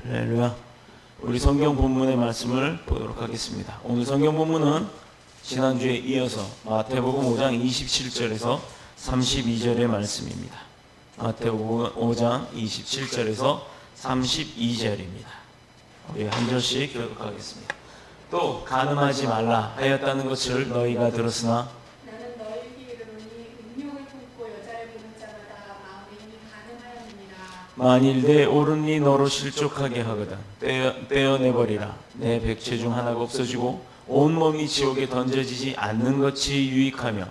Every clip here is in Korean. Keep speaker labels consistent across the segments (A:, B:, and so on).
A: 할렐루야. 우리 성경 본문의 말씀을 보도록 하겠습니다. 오늘 성경 본문은 지난주에 이어서 마태복음 5장 27절에서 32절의 말씀입니다. 마태복음 5장 27절에서 32절입니다. 우리 한 절씩 교독하겠습니다. 또 간음하지 말라 하였다는 것을 너희가 들었으나
B: 나는 너희에게 이르노니 음욕을 품고 여자를 보는 자마다 마음에 이미 간음하였느니라.
A: 만일 내 오른이 너로 실족하게 하거든 떼어내버리라. 내 백체 중 하나가 없어지고 온몸이 지옥에 던져지지 않는 것이 유익하며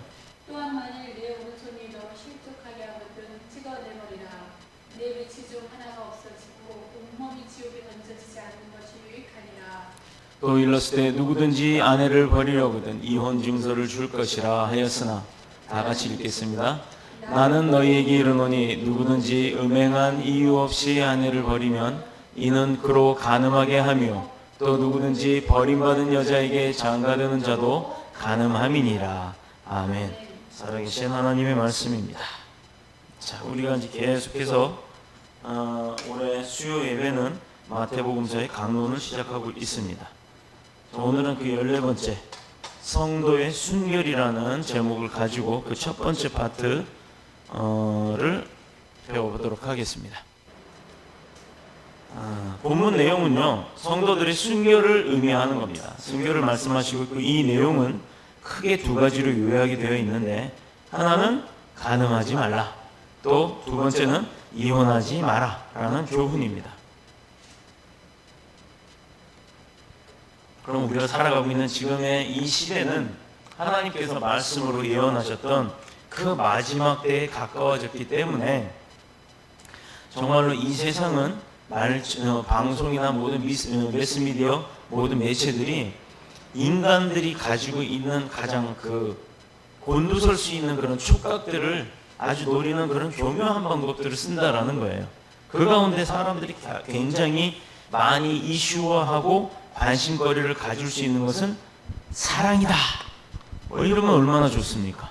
B: 또한 만일 내 오른손이 너로 실족하게 하거든 찍어내버리라. 내 빛이 중 하나가 없어지고 온몸이 지옥에 던져지지 않는 것이 유익하니라.
A: 또 일렀을 때 누구든지 아내를 버리려거든 이혼 증서를 줄 것이라 하였으나 다 같이 읽겠습니다. 나는 너희에게 이르노니 누구든지 음행한 이유 없이 아내를 버리면 이는 그로 간음하게 하며 또 누구든지 버림받은 여자에게 장가드는 자도 간음함이니라. 아멘. 살아계신 하나님의 말씀입니다. 자, 우리가 이제 계속해서 올해 수요 예배는 마태복음서의 강론을 시작하고 있습니다. 오늘은 그 14번째 성도의 순결이라는 제목을 가지고 그 첫 번째 파트를 배워보도록 하겠습니다. 본문 내용은요, 성도들의 순결을 의미하는 겁니다. 순결을 말씀하시고 이 내용은 크게 두 가지로 요약이 되어 있는데, 하나는 간음하지 말라, 또 두 번째는 이혼하지 마라 라는 교훈입니다. 그럼 우리가 살아가고 있는 지금의 이 시대는 하나님께서 말씀으로 예언하셨던 그 마지막 때에 가까워졌기 때문에 정말로 이 세상은 방송이나 모든 매스미디어, 모든 매체들이 인간들이 가지고 있는 가장 곤두설 수 있는 그런 촉각들을 아주 노리는 그런 교묘한 방법들을 쓴다라는 거예요. 그 가운데 사람들이 굉장히 많이 이슈화하고 관심거리를 가질 수 있는 것은 사랑이다. 이러면 얼마나 좋습니까?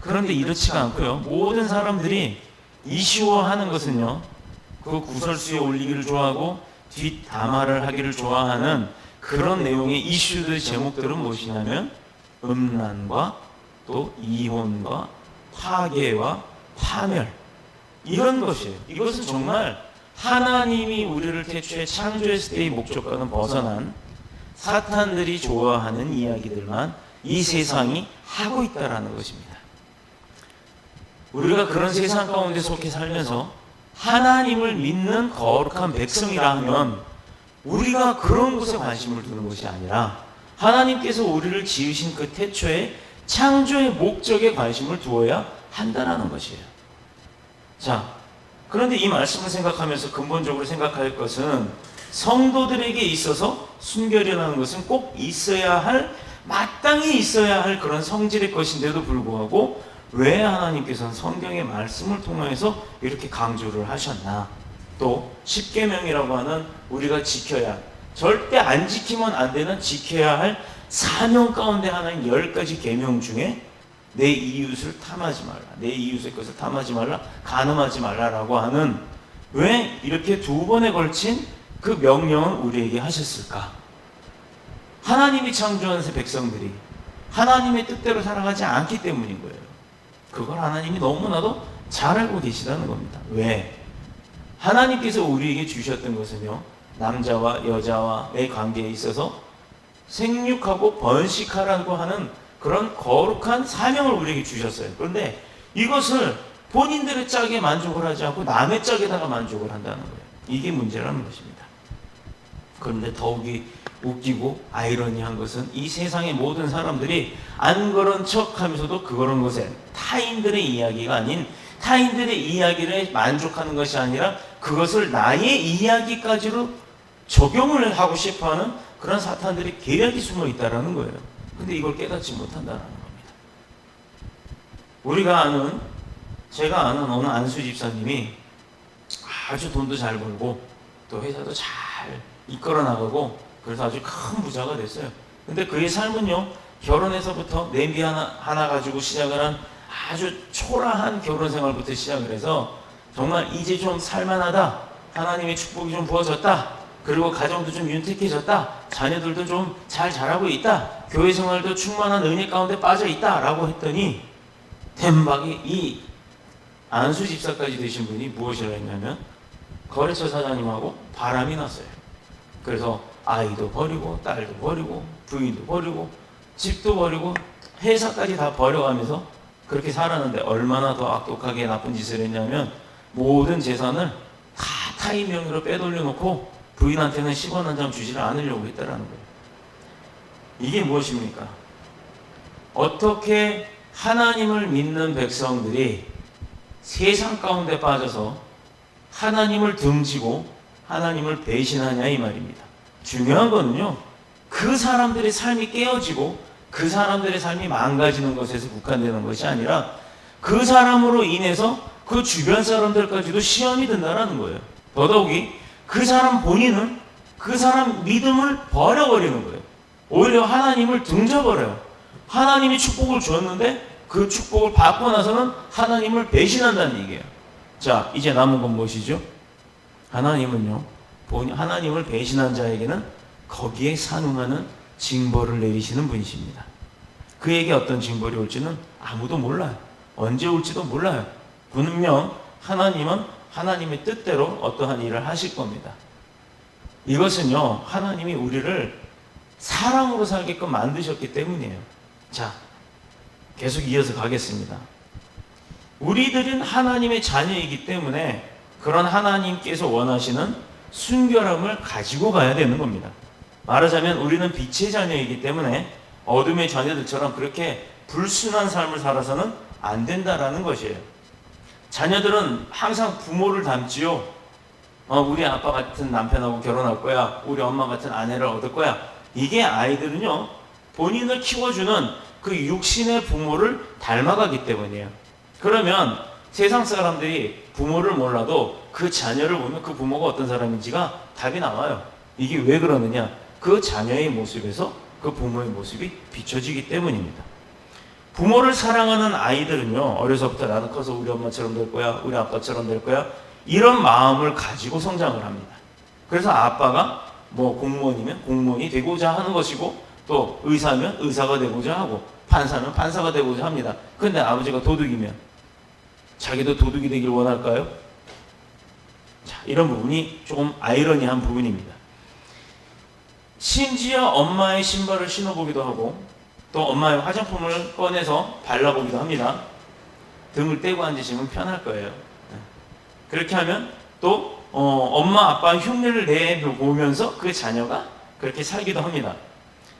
A: 그런데 이렇지가 않고요. 모든 사람들이 이슈화하는 것은요, 그 구설수에 올리기를 좋아하고 뒷담화를 하기를 좋아하는 그런 내용의 이슈들 제목들은 무엇이냐면 음란과 또 이혼과 파괴와 파멸, 이런 것이에요. 이것은 정말 하나님이 우리를 태초에 창조했을 때의 목적과는 벗어난 사탄들이 좋아하는 이야기들만 이 세상이 하고 있다는 것입니다. 우리가 그런 세상 가운데 속해 살면서 하나님을 믿는 거룩한 백성이라 하면 우리가 그런 곳에 관심을 두는 것이 아니라 하나님께서 우리를 지으신 그 태초의 창조의 목적에 관심을 두어야 한다는 것이에요. 자, 그런데 이 말씀을 생각하면서 근본적으로 생각할 것은 성도들에게 있어서 순결이라는 것은 꼭 있어야 할, 마땅히 있어야 할 그런 성질의 것인데도 불구하고 왜 하나님께서는 성경의 말씀을 통해서 이렇게 강조를 하셨나? 또 십계명이라고 하는 우리가 지켜야, 절대 안 지키면 안 되는 지켜야 할 사명 가운데 하나인 10가지 계명 중에 내 이웃을 탐하지 말라, 내 이웃의 것을 탐하지 말라, 간음하지 말라라고 하는, 왜 이렇게 두 번에 걸친 그 명령을 우리에게 하셨을까? 하나님이 창조한 백성들이 하나님의 뜻대로 살아가지 않기 때문인 거예요. 그걸 하나님이 너무나도 잘 알고 계시다는 겁니다. 왜? 하나님께서 우리에게 주셨던 것은요, 남자와 여자와의 관계에 있어서 생육하고 번식하라고 하는 그런 거룩한 사명을 우리에게 주셨어요. 그런데 이것을 본인들의 짝에 만족을 하지 않고 남의 짝에다가 만족을 한다는 거예요. 이게 문제라는 것입니다. 그런데 더욱이 웃기고 아이러니한 것은 이 세상의 모든 사람들이 안 그런 척하면서도 그런 것에 타인들의 이야기가 아닌, 타인들의 이야기를 만족하는 것이 아니라 그것을 나의 이야기까지로 적용을 하고 싶어하는 그런 사탄들이 계략이 숨어 있다는 거예요. 근데 이걸 깨닫지 못한다는 겁니다. 제가 아는 어느 안수 집사님이 아주 돈도 잘 벌고 또 회사도 잘 이끌어 나가고 그래서 아주 큰 부자가 됐어요. 근데 그의 삶은요, 결혼해서부터 냄비 하나 가지고 시작을 한 아주 초라한 결혼 생활부터 시작을 해서 정말 이제 좀 살만하다, 하나님의 축복이 좀 부어졌다, 그리고 가정도 좀 윤택해졌다. 자녀들도 좀 잘 자라고 있다. 교회 생활도 충만한 은혜 가운데 빠져 있다라고 했더니 대박이 이 안수 집사까지 되신 분이 무엇이라 했냐면 거래처 사장님하고 바람이 났어요. 그래서 아이도 버리고 딸도 버리고 부인도 버리고 집도 버리고 회사까지 다 버려가면서 그렇게 살았는데 얼마나 더 악독하게 나쁜 짓을 했냐면 모든 재산을 다 타인 명의로 빼돌려 놓고 부인한테는 10원 한 장 주지를 않으려고 했다라는 거예요. 이게 무엇입니까? 어떻게 하나님을 믿는 백성들이 세상 가운데 빠져서 하나님을 등지고 하나님을 배신하냐 이 말입니다. 중요한 거는요, 그 사람들의 삶이 깨어지고 그 사람들의 삶이 망가지는 것에서 국한되는 것이 아니라 그 사람으로 인해서 그 주변 사람들까지도 시험이 든다는 거예요. 더더욱이 그 사람 본인은 그 사람 믿음을 버려버리는 거예요. 오히려 하나님을 등져버려요. 하나님이 축복을 주었는데 그 축복을 받고 나서는 하나님을 배신한다는 얘기예요. 자, 이제 남은 건 무엇이죠? 하나님은요, 하나님을 배신한 자에게는 거기에 산응하는 징벌을 내리시는 분이십니다. 그에게 어떤 징벌이 올지는 아무도 몰라요. 언제 올지도 몰라요. 분명 하나님은 하나님의 뜻대로 어떠한 일을 하실 겁니다. 이것은요, 하나님이 우리를 사랑으로 살게끔 만드셨기 때문이에요. 자, 계속 이어서 가겠습니다. 우리들은 하나님의 자녀이기 때문에 그런 하나님께서 원하시는 순결함을 가지고 가야 되는 겁니다. 말하자면 우리는 빛의 자녀이기 때문에 어둠의 자녀들처럼 그렇게 불순한 삶을 살아서는 안 된다라는 것이에요. 자녀들은 항상 부모를 닮지요. 우리 아빠 같은 남편하고 결혼할 거야. 우리 엄마 같은 아내를 얻을 거야. 이게 아이들은요, 본인을 키워주는 그 육신의 부모를 닮아가기 때문이에요. 그러면 세상 사람들이 부모를 몰라도 그 자녀를 보면 그 부모가 어떤 사람인지가 답이 나와요. 이게 왜 그러느냐? 그 자녀의 모습에서 그 부모의 모습이 비춰지기 때문입니다. 부모를 사랑하는 아이들은요, 어려서부터 나는 커서 우리 엄마처럼 될 거야, 우리 아빠처럼 될 거야, 이런 마음을 가지고 성장을 합니다. 그래서 아빠가 뭐 공무원이면 공무원이 되고자 하는 것이고, 또 의사면 의사가 되고자 하고, 판사면 판사가 되고자 합니다. 근데 아버지가 도둑이면 자기도 도둑이 되길 원할까요? 자, 이런 부분이 조금 아이러니한 부분입니다. 심지어 엄마의 신발을 신어보기도 하고, 또 엄마의 화장품을 꺼내서 발라보기도 합니다. 등을 떼고 앉으시면 편할 거예요. 그렇게 하면 또 엄마 아빠 흉내를 내보면서 그 자녀가 그렇게 살기도 합니다.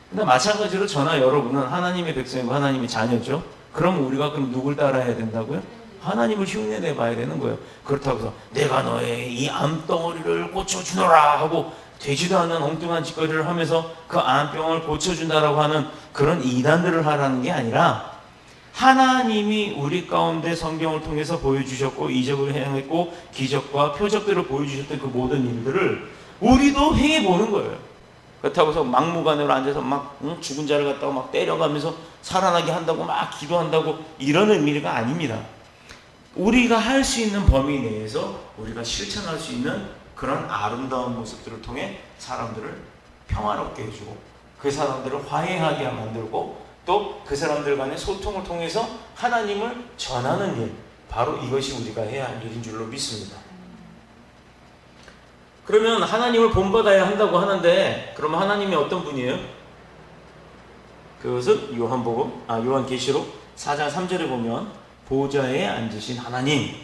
A: 근데 마찬가지로 저나 여러분은 하나님의 백성이고 하나님의 자녀죠. 그럼 우리가 그럼 누굴 따라야 된다고요? 하나님을 흉내내 봐야 되는 거예요. 그렇다고 해서 내가 너의 이 암덩어리를 고쳐주노라 하고 되지도 않는 엉뚱한 짓거리를 하면서 그 암병을 고쳐준다라고 하는 그런 이단들을 하라는 게 아니라, 하나님이 우리 가운데 성경을 통해서 보여주셨고 이적을 행했고 기적과 표적들을 보여주셨던 그 모든 일들을 우리도 행해보는 거예요. 그렇다고 해서 막무가내로 앉아서 막 죽은 자를 갖다가 막 때려가면서 살아나게 한다고 막 기도한다고 이런 의미가 아닙니다. 우리가 할 수 있는 범위 내에서 우리가 실천할 수 있는 그런 아름다운 모습들을 통해 사람들을 평화롭게 해주고 그 사람들을 화해하게 만들고 또 그 사람들 간의 소통을 통해서 하나님을 전하는 일, 바로 이것이 우리가 해야 할 일인 줄로 믿습니다. 그러면 하나님을 본받아야 한다고 하는데, 그러면 하나님이 어떤 분이에요? 그것은 요한계시록 4장 3절에 보면 보좌에 앉으신 하나님,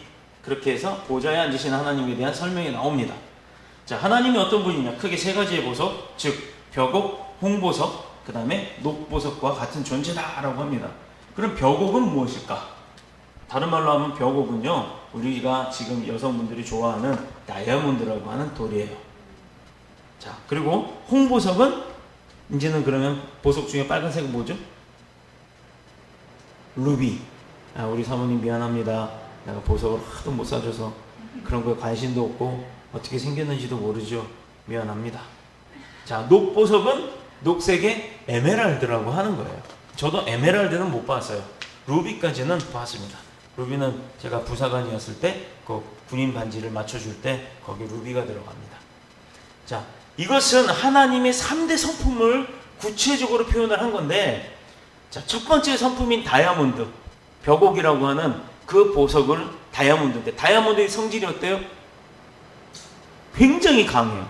A: 그렇게 해서 보좌에 앉으신 하나님에 대한 설명이 나옵니다. 자, 하나님이 어떤 분이냐? 크게 세 가지의 보석, 즉 벽옥, 홍보석, 그 다음에 녹보석과 같은 존재다라고 합니다. 그럼 벽옥은 무엇일까? 다른 말로 하면 벽옥은요, 우리가 지금 여성분들이 좋아하는 다이아몬드라고 하는 돌이에요. 자, 그리고 홍보석은 이제는 그러면 보석 중에 빨간색은 뭐죠? 루비. 우리 사모님 미안합니다. 내가 보석을 하도 못 사줘서 그런 거에 관심도 없고 어떻게 생겼는지도 모르죠. 미안합니다. 자, 녹보석은 녹색의 에메랄드라고 하는 거예요. 저도 에메랄드는 못 봤어요. 루비까지는 봤습니다. 루비는 제가 부사관이었을 때 그 군인 반지를 맞춰줄 때 거기 루비가 들어갑니다. 자, 이것은 하나님의 3대 성품을 구체적으로 표현을 한 건데, 자, 첫 번째 성품인 다이아몬드, 벽옥이라고 하는 그 보석을 다이아몬드인데, 다이아몬드의 성질이 어때요? 굉장히 강해요.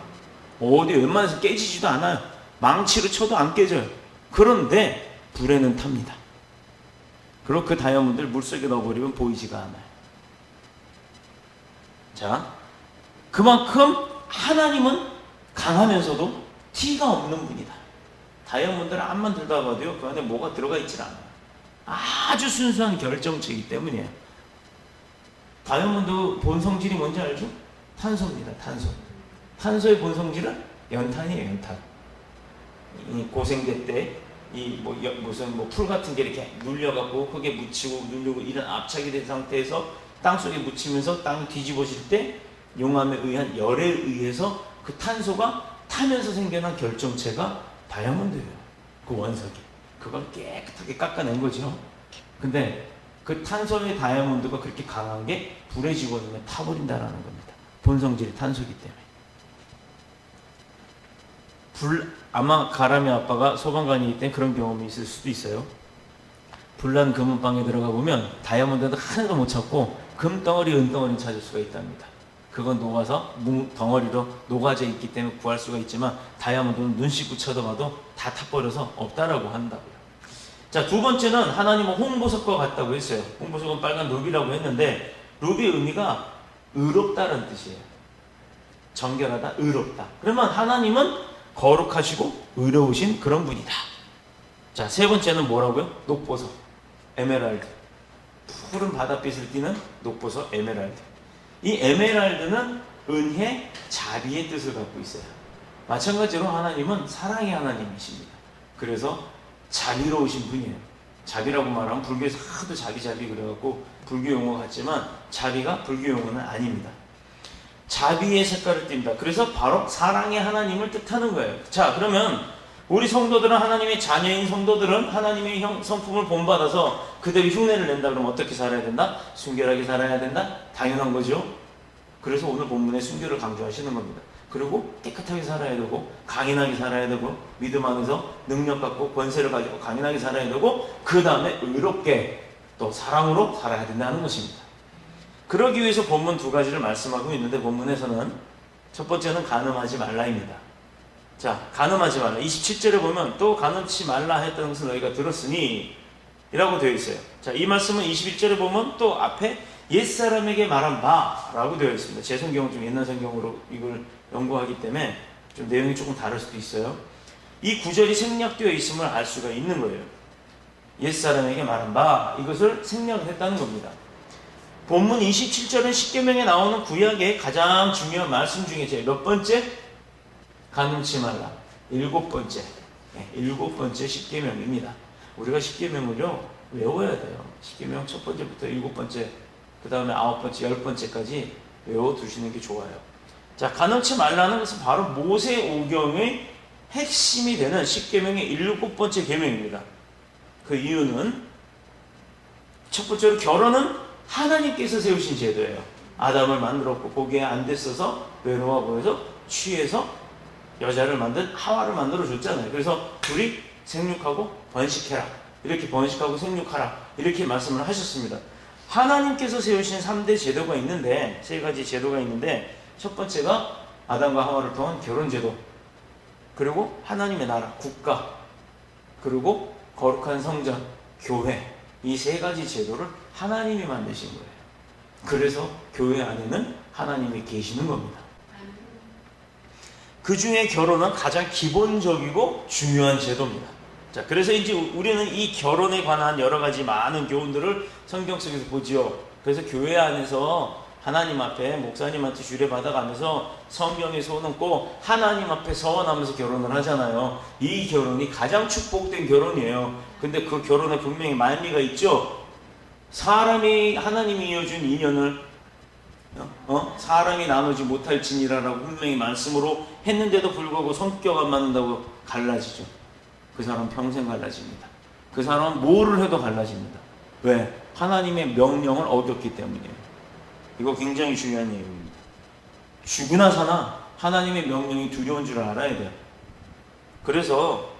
A: 어디 웬만해서 깨지지도 않아요. 망치로 쳐도 안 깨져요. 그런데 불에는 탑니다. 그리고 그 다이아몬드를 물속에 넣어버리면 보이지가 않아요. 자, 그만큼 하나님은 강하면서도 티가 없는 분이다. 다이아몬드를 앞만 들다가도요, 그 안에 뭐가 들어가 있질 않아요. 아주 순수한 결정체이기 때문이에요. 다이아몬드 본성질이 뭔지 알죠? 탄소입니다. 탄소. 탄소의 본성질은 연탄이에요. 연탄. 이 고생대 때 이 무슨 풀 같은 게 이렇게 눌려갖고 흙에 묻히고 누르고 이런 압착이 된 상태에서 땅 속에 묻히면서 땅 뒤집어질 때 용암에 의한 열에 의해서 그 탄소가 타면서 생겨난 결정체가 다이아몬드예요. 그 원석이. 그걸 깨끗하게 깎아낸 거죠. 근데 그 탄소의 다이아몬드가 그렇게 강한 게 불에 집어넣으면 타버린다라는 겁니다. 본성질이 탄소이기 때문에. 아마 가람이 아빠가 소방관이기 때문에 그런 경험이 있을 수도 있어요. 불난 금은방에 들어가 보면 다이아몬드도 하나도 못 찾고 금덩어리, 은덩어리는 찾을 수가 있답니다. 그건 녹아서 덩어리로 녹아져 있기 때문에 구할 수가 있지만, 다이아몬드는 눈 씻고 쳐다봐도 다 타버려서 없다라고 한다고요. 자, 두 번째는 하나님은 홍보석과 같다고 했어요. 홍보석은 빨간 루비라고 했는데, 루비의 의미가 의롭다라는 뜻이에요. 정결하다, 의롭다. 그러면 하나님은 거룩하시고 의로우신 그런 분이다. 자, 세 번째는 뭐라고요? 녹보석, 에메랄드. 푸른 바닷빛을 띠는 녹보석, 에메랄드. 이 에메랄드는 은혜, 자비의 뜻을 갖고 있어요. 마찬가지로 하나님은 사랑의 하나님이십니다. 그래서 자비로우신 분이에요. 자비라고 말하면 불교에서 하도 자비 그래갖고 불교 용어 같지만, 자비가 불교 용어는 아닙니다. 자비의 색깔을 띱니다. 그래서 바로 사랑의 하나님을 뜻하는 거예요. 자, 그러면 우리 성도들은, 하나님의 자녀인 성도들은 하나님의 성품을 본받아서 그대로 흉내를 낸다 그러면 어떻게 살아야 된다? 순결하게 살아야 된다? 당연한 거죠. 그래서 오늘 본문에 순결을 강조하시는 겁니다. 그리고 깨끗하게 살아야 되고, 강인하게 살아야 되고, 믿음 안에서 능력 갖고 권세를 가지고 강인하게 살아야 되고, 그 다음에 의롭게 또 사랑으로 살아야 된다는 것입니다. 그러기 위해서 본문 두 가지를 말씀하고 있는데, 본문에서는 첫 번째는 간음하지 말라입니다. 자, 간음하지 말라. 27절에 보면 또 간음치 말라 했던 것을 너희가 들었으니 이라고 되어 있어요. 자, 이 말씀은 21절에 보면 또 앞에 옛사람에게 말한 바 라고 되어 있습니다. 제 성경은 좀 옛날 성경으로 이걸 연구하기 때문에 좀 내용이 조금 다를 수도 있어요. 이 구절이 생략되어 있음을 알 수가 있는 거예요. 옛사람에게 말한 바, 이것을 생략했다는 겁니다. 본문 27절은 십계명에 나오는 구약의 가장 중요한 말씀 중에 제일 몇 번째? 간음치 말라. 일곱 번째 십계명입니다. 우리가 십계명을요 외워야 돼요. 십계명 첫 번째부터 일곱 번째, 그 다음에 아홉 번째, 열 번째까지 외워두시는 게 좋아요. 자, 간음치 말라는 것은 바로 모세오경의 핵심이 되는 십계명의 일곱 번째 계명입니다. 그 이유는 첫 번째로 결혼은 하나님께서 세우신 제도예요. 아담을 만들었고 거기에 안 됐어서 외로워 보여서 취해서 여자를 하와를 만들어 줬잖아요. 그래서 둘이 생육하고 번식해라, 이렇게 번식하고 생육하라, 이렇게 말씀을 하셨습니다. 하나님께서 세우신 3대 제도가 있는데, 세 가지 제도가 있는데, 첫 번째가 아담과 하와를 통한 결혼 제도, 그리고 하나님의 나라, 국가, 그리고 거룩한 성전, 교회, 이 세 가지 제도를 하나님이 만드신 거예요. 그래서 교회 안에는 하나님이 계시는 겁니다. 그 중에 결혼은 가장 기본적이고 중요한 제도입니다. 자, 그래서 이제 우리는 이 결혼에 관한 여러 가지 많은 교훈들을 성경 속에서 보지요. 그래서 교회 안에서 하나님 앞에 목사님한테 주례받아가면서 성경에 손 얹고 하나님 앞에 서원하면서 결혼을 하잖아요. 이 결혼이 가장 축복된 결혼이에요. 근데 그 결혼에 분명히 말미가 있죠. 사람이, 하나님이 이어준 인연을 사람이 나누지 못할 지니라라고 분명히 말씀으로 했는데도 불구하고 성격 안 맞는다고 갈라지죠. 그 사람 평생 갈라집니다. 그 사람은 뭐를 해도 갈라집니다. 왜? 하나님의 명령을 어겼기 때문이에요. 이거 굉장히 중요한 내용입니다. 죽으나 사나 하나님의 명령이 두려운 줄 알아야 돼요. 그래서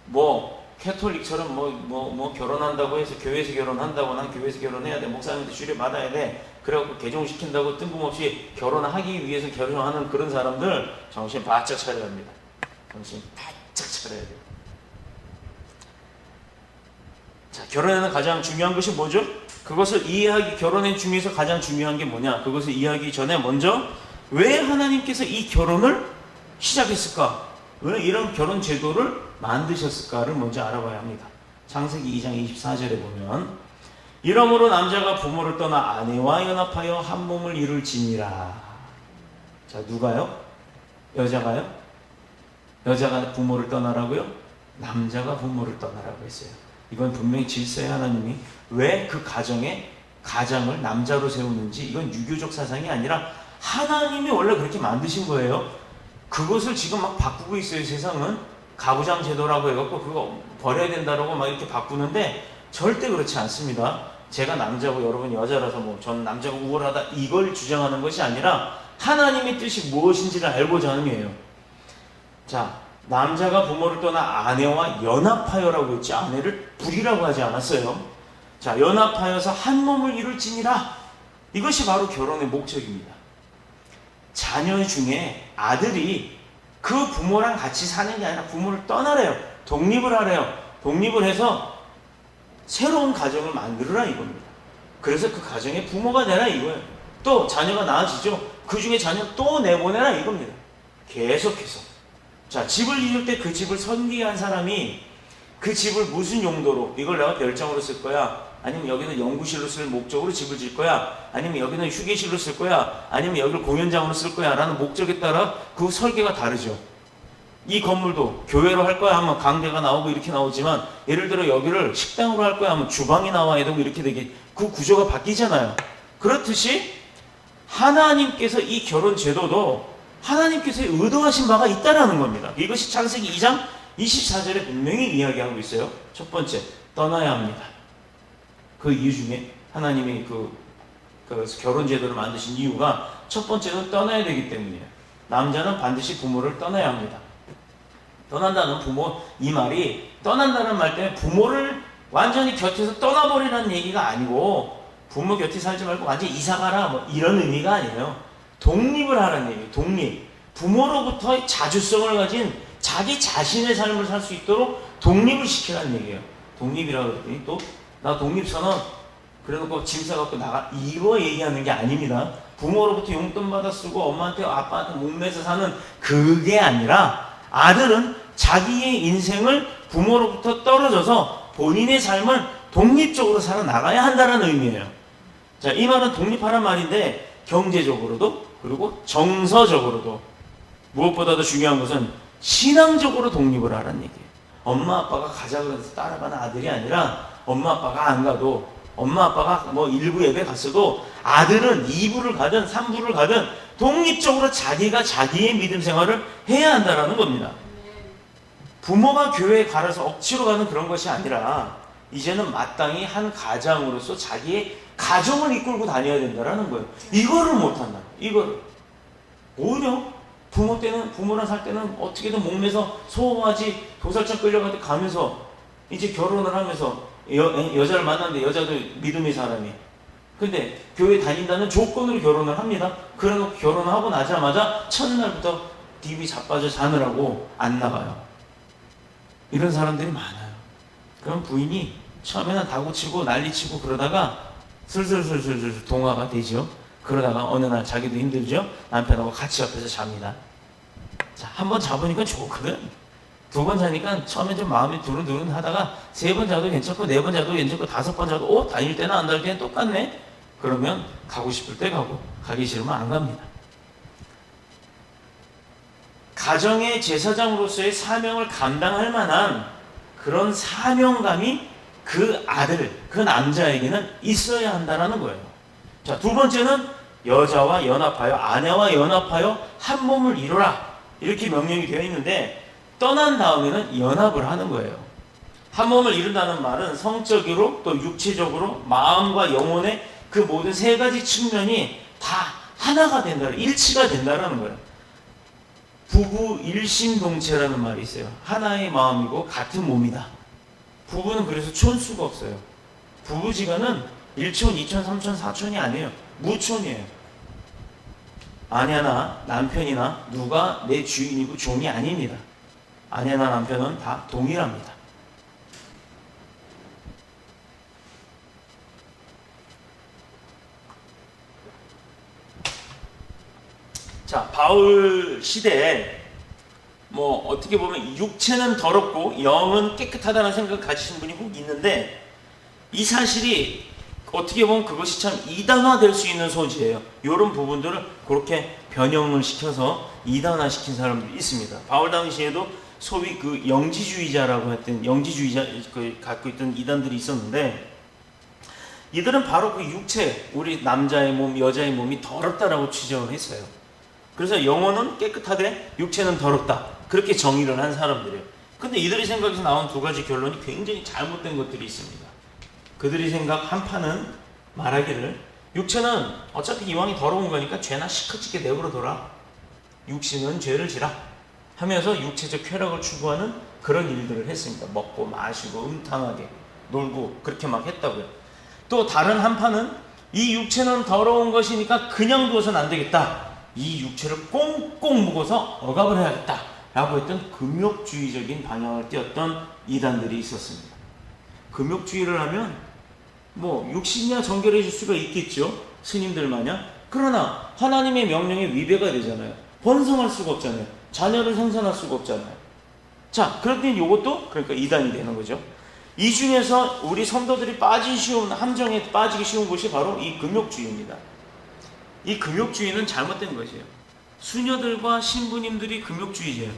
A: 뭐 캐톨릭처럼 뭐 결혼한다고 해서 교회에서 결혼한다고 난 교회에서 결혼해야 돼, 목사님한테 주례 받아야 돼, 그래갖고 개종시킨다고 뜬금없이 결혼하기 위해서 결혼하는 그런 사람들 정신 바짝 차려야 합니다. 정신 바짝 차려야 돼요. 자, 결혼에는 가장 중요한 것이 뭐죠? 그것을 이해하기, 결혼의 중에서 가장 중요한 게 뭐냐? 그것을 이해하기 전에 먼저 왜 하나님께서 이 결혼을 시작했을까? 왜 이런 결혼 제도를 만드셨을까를 먼저 알아봐야 합니다. 창세기 2장 24절에 보면 이러므로 남자가 부모를 떠나 아내와 연합하여 한 몸을 이룰지니라. 자, 누가요? 여자가요? 여자가 부모를 떠나라고요? 남자가 부모를 떠나라고 했어요. 이건 분명히 질서의 하나님이 왜 그 가장을 남자로 세우는지, 이건 유교적 사상이 아니라 하나님이 원래 그렇게 만드신 거예요. 그것을 지금 막 바꾸고 있어요. 세상은 가부장 제도라고 해갖고 그거 버려야 된다라고 막 이렇게 바꾸는데 절대 그렇지 않습니다. 제가 남자고 여러분 여자라서 뭐 전 남자가 우월하다 이걸 주장하는 것이 아니라 하나님의 뜻이 무엇인지를 알고자 하는 거예요. 자, 남자가 부모를 떠나 아내와 연합하여라고 했지, 아내를 불이라고 하지 않았어요. 자, 연합하여서 한 몸을 이룰지니라. 이것이 바로 결혼의 목적입니다. 자녀 중에 아들이 그 부모랑 같이 사는 게 아니라 부모를 떠나래요. 독립을 하래요. 독립을 해서 새로운 가정을 만들어라 이겁니다. 그래서 그 가정의 부모가 되라 이거예요. 또 자녀가 나아지죠. 그 중에 자녀 또 내보내라 이겁니다. 계속해서. 자, 집을 이룰 때 그 집을 선기한 사람이 그 집을 무슨 용도로, 이걸 내가 별장으로 쓸 거야, 아니면 여기는 연구실로 쓸 목적으로 집을 질 거야, 아니면 여기는 휴게실로 쓸 거야, 아니면 여기를 공연장으로 쓸 거야 라는 목적에 따라 그 설계가 다르죠. 이 건물도 교회로 할 거야 하면 강대가 나오고 이렇게 나오지만, 예를 들어 여기를 식당으로 할 거야 하면 주방이 나와야 되고 이렇게 되게 그 구조가 바뀌잖아요. 그렇듯이 하나님께서 이 결혼 제도도 하나님께서 의도하신 바가 있다라는 겁니다. 이것이 창세기 2장 24절에 분명히 이야기하고 있어요. 첫 번째, 떠나야 합니다. 그 이유 중에 하나님이 그 결혼 제도를 만드신 이유가 첫 번째는 떠나야 되기 때문이에요. 남자는 반드시 부모를 떠나야 합니다. 떠난다는 부모, 이 말이 떠난다는 말 때문에 부모를 완전히 곁에서 떠나버리라는 얘기가 아니고, 부모 곁에 살지 말고 완전히 이사가라 뭐 이런 의미가 아니에요. 독립을 하라는 얘기예요. 독립. 부모로부터 자주성을 가진 자기 자신의 삶을 살 수 있도록 독립을 시키라는 얘기예요. 독립이라고 그랬더니 또 나 독립선언 그래놓고 짐 싸갖고 나가, 이거 얘기하는 게 아닙니다. 부모로부터 용돈 받아 쓰고 엄마한테 아빠한테 목매서 사는 그게 아니라, 아들은 자기의 인생을 부모로부터 떨어져서 본인의 삶을 독립적으로 살아나가야 한다는 의미예요. 자, 이 말은 독립하란 말인데 경제적으로도 그리고 정서적으로도, 무엇보다도 중요한 것은 신앙적으로 독립을 하라는 얘기예요. 엄마 아빠가 가자 그래서 따라가는 아들이 아니라, 엄마 아빠가 안 가도, 엄마 아빠가 뭐 일부 예배 갔어도 아들은 2부를 가든 3부를 가든 독립적으로 자기가 자기의 믿음 생활을 해야 한다라는 겁니다. 부모가 교회에 가라서 억지로 가는 그런 것이 아니라, 이제는 마땅히 한 가장으로서 자기의 가정을 이끌고 다녀야 된다라는 거예요. 이거를 못한다. 이거를. 오히려 부모랑 살 때는 어떻게든 목매서 소화하지, 도살장 끌려가듯 가면서 이제 결혼을 하면서 여자를 만났는데, 여자도 믿음의 사람이. 근데 교회 다닌다는 조건으로 결혼을 합니다. 그래놓고 결혼하고 나자마자 첫날부터 DV 자빠져 자느라고 안 나가요. 이런 사람들이 많아요. 그럼 부인이 처음에는 다구치고 난리치고 그러다가 슬슬 동화가 되죠. 그러다가 어느 날 자기도 힘들죠. 남편하고 같이 옆에서 잡니다. 자, 한 번 잡으니까 좋거든. 2번 자니까 처음에 좀 마음이 두근두근 하다가 3번 자도 괜찮고 4번 자도 괜찮고 5번 자도 다닐 때는 안 다닐 때는 똑같네. 그러면 가고 싶을 때 가고 가기 싫으면 안 갑니다. 가정의 제사장으로서의 사명을 감당할 만한 그런 사명감이 그 아들, 그 남자에게는 있어야 한다는 거예요. 자, 2번째는 여자와 연합하여, 아내와 연합하여 한 몸을 이루라, 이렇게 명령이 되어 있는데, 떠난 다음에는 연합을 하는 거예요. 한 몸을 이룬다는 말은 성적으로 또 육체적으로 마음과 영혼의 그 모든 3가지 측면이 다 하나가 된다, 일치가 된다는 거예요. 부부 일심동체라는 말이 있어요. 하나의 마음이고 같은 몸이다. 부부는 그래서 촌수가 없어요. 부부지간은 1촌, 2촌, 3촌, 4촌이 아니에요. 무촌이에요. 아내나 남편이나 누가 내 주인이고 종이 아닙니다. 아내나 남편은 다 동일합니다. 자, 바울 시대에 뭐 어떻게 보면 육체는 더럽고 영은 깨끗하다는 생각을 가지신 분이 혹 있는데, 이 사실이 어떻게 보면 그것이 참 이단화될 수 있는 소지예요. 이런 부분들을 그렇게 변형을 시켜서 이단화시킨 사람들이 있습니다. 바울 당시에도 소위 그 영지주의자라고 했던 영지주의자 갖고 있던 이단들이 있었는데, 이들은 바로 그 육체, 우리 남자의 몸, 여자의 몸이 더럽다라고 추정을 했어요. 그래서 영혼은 깨끗하되 육체는 더럽다, 그렇게 정의를 한 사람들이에요. 근데 이들의 생각에서 나온 두 가지 결론이 굉장히 잘못된 것들이 있습니다. 그들의 생각 한파는 말하기를, 육체는 어차피 이왕이 더러운 거니까 죄나 시커멓게 내버려둬라, 육신은 죄를 지라 하면서 육체적 쾌락을 추구하는 그런 일들을 했습니다. 먹고 마시고 음탕하게 놀고 그렇게 막 했다고요. 또 다른 한파는 이 육체는 더러운 것이니까 그냥 두어서는 안 되겠다, 이 육체를 꽁꽁 묶어서 억압을 해야겠다 라고 했던 금욕주의적인 방향을 띄었던 이단들이 있었습니다. 금욕주의를 하면 뭐 육신이야 정결해 줄 수가 있겠죠, 스님들 마냥. 그러나 하나님의 명령에 위배가 되잖아요. 번성할 수가 없잖아요. 자녀를 생산할 수가 없잖아요. 자, 그럴 땐 이것도 그러니까 이단이 되는 거죠. 이 중에서 우리 성도들이 함정에 빠지기 쉬운 곳이 바로 이 금욕주의입니다. 이 금욕주의는 잘못된 것이에요. 수녀들과 신부님들이 금욕주의자예요.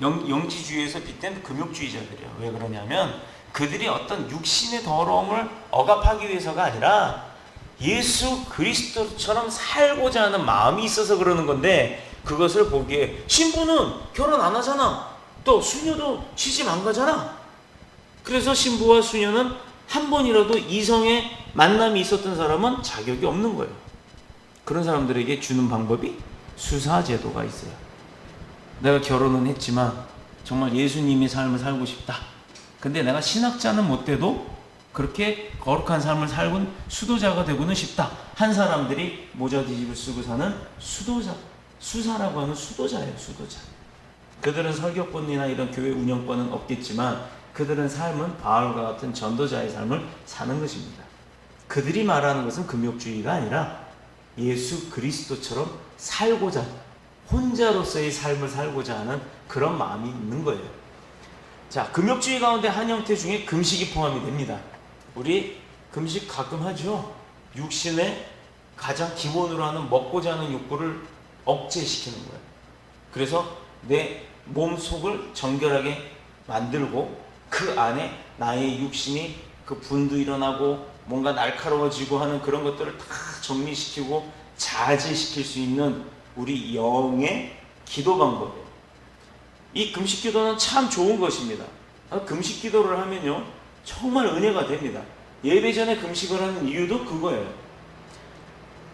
A: 영지주의에서 빗댄 금욕주의자들이에요. 왜 그러냐면 그들이 어떤 육신의 더러움을 억압하기 위해서가 아니라 예수 그리스도처럼 살고자 하는 마음이 있어서 그러는 건데, 그것을 보기에 신부는 결혼 안 하잖아, 또 수녀도 시집 안 가잖아, 그래서 신부와 수녀는 한 번이라도 이성의 만남이 있었던 사람은 자격이 없는 거예요. 그런 사람들에게 주는 방법이 수사제도가 있어요. 내가 결혼은 했지만 정말 예수님의 삶을 살고 싶다, 근데 내가 신학자는 못 돼도 그렇게 거룩한 삶을 살고 수도자가 되고는 싶다 한 사람들이 모자 뒤집을 쓰고 사는 수도자, 수사라고 하는 수도자예요. 수도자. 그들은 설교권이나 이런 교회 운영권은 없겠지만 그들은 삶은 바울과 같은 전도자의 삶을 사는 것입니다. 그들이 말하는 것은 금욕주의가 아니라 예수 그리스도처럼 살고자, 혼자로서의 삶을 살고자 하는 그런 마음이 있는 거예요. 자, 금욕주의 가운데 한 형태 중에 금식이 포함이 됩니다. 우리 금식 가끔 하죠. 육신의 가장 기본으로 하는 먹고자 하는 욕구를 억제시키는 거예요. 그래서 내 몸속을 정결하게 만들고 그 안에 나의 육신이 그 분도 일어나고 뭔가 날카로워지고 하는 그런 것들을 다 정리시키고 자제시킬 수 있는 우리 영의 기도 방법이에요. 이 금식 기도는 참 좋은 것입니다. 금식 기도를 하면요 정말 은혜가 됩니다. 예배 전에 금식을 하는 이유도 그거예요.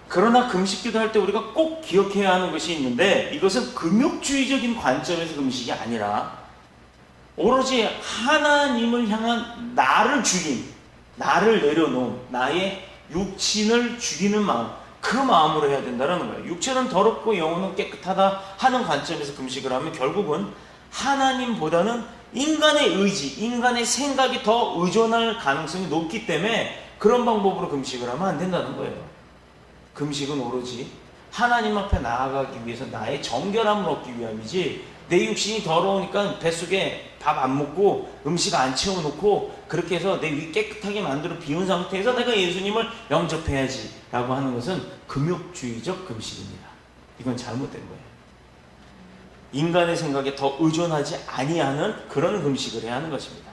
A: 그러나 금식 기도할 때 우리가 꼭 기억해야 하는 것이 있는데, 이것은 금욕주의적인 관점에서 금식이 아니라 오로지 하나님을 향한 나를 죽인, 나를 내려놓은 나의 육신을 죽이는 마음, 그 마음으로 해야 된다는 거예요. 육체는 더럽고 영혼은 깨끗하다 하는 관점에서 금식을 하면 결국은 하나님보다는 인간의 의지, 인간의 생각이 더 의존할 가능성이 높기 때문에 그런 방법으로 금식을 하면 안 된다는 거예요. 금식은 오로지 하나님 앞에 나아가기 위해서 나의 정결함을 얻기 위함이지, 내 육신이 더러우니까 뱃속에 밥 안 먹고 음식 안 채워놓고 그렇게 해서 내 위 깨끗하게 만들어 비운 상태에서 내가 예수님을 영접해야지 라고 하는 것은 금욕주의적 금식입니다. 이건 잘못된 거예요. 인간의 생각에 더 의존하지 아니하는 그런 금식을 해야 하는 것입니다.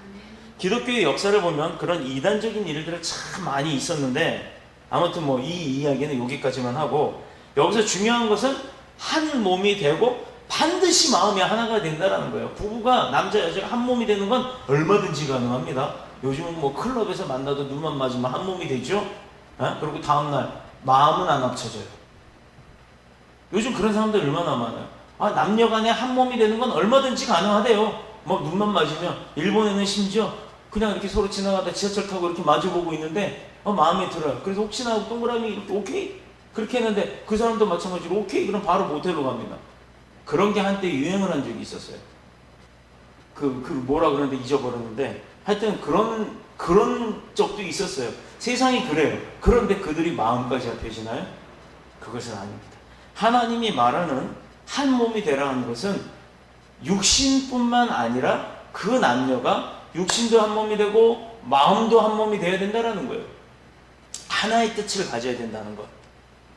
A: 기독교의 역사를 보면 그런 이단적인 일들이 참 많이 있었는데, 아무튼 뭐 이 이야기는 여기까지만 하고, 여기서 중요한 것은 한 몸이 되고 반드시 마음이 하나가 된다는 거예요. 부부가 남자 여자가 한 몸이 되는 건 얼마든지 가능합니다. 요즘은 뭐 클럽에서 만나도 눈만 맞으면 한 몸이 되죠. 그리고 다음날 마음은 안 합쳐져요. 요즘 그런 사람들 얼마나 많아요. 남녀 간에 한 몸이 되는 건 얼마든지 가능하대요. 뭐 눈만 맞으면, 일본에는 심지어 그냥 이렇게 서로 지나가다 지하철 타고 이렇게 마주보고 있는데 마음에 들어요. 그래서 혹시나 하고 동그라미 이렇게 오케이? 그렇게 했는데 그 사람도 마찬가지로 오케이? 그럼 바로 모텔로 갑니다. 그런 게 한때 유행을 한 적이 있었어요. 뭐라 그러는데 잊어버렸는데 하여튼 그런 적도 있었어요. 세상이 그래요. 그런데 그들이 마음까지 합해지나요? 그것은 아닙니다. 하나님이 말하는 한 몸이 되라 하는 것은 육신뿐만 아니라 그 남녀가 육신도 한 몸이 되고 마음도 한 몸이 되어야 된다는 거예요. 하나의 뜻을 가져야 된다는 것.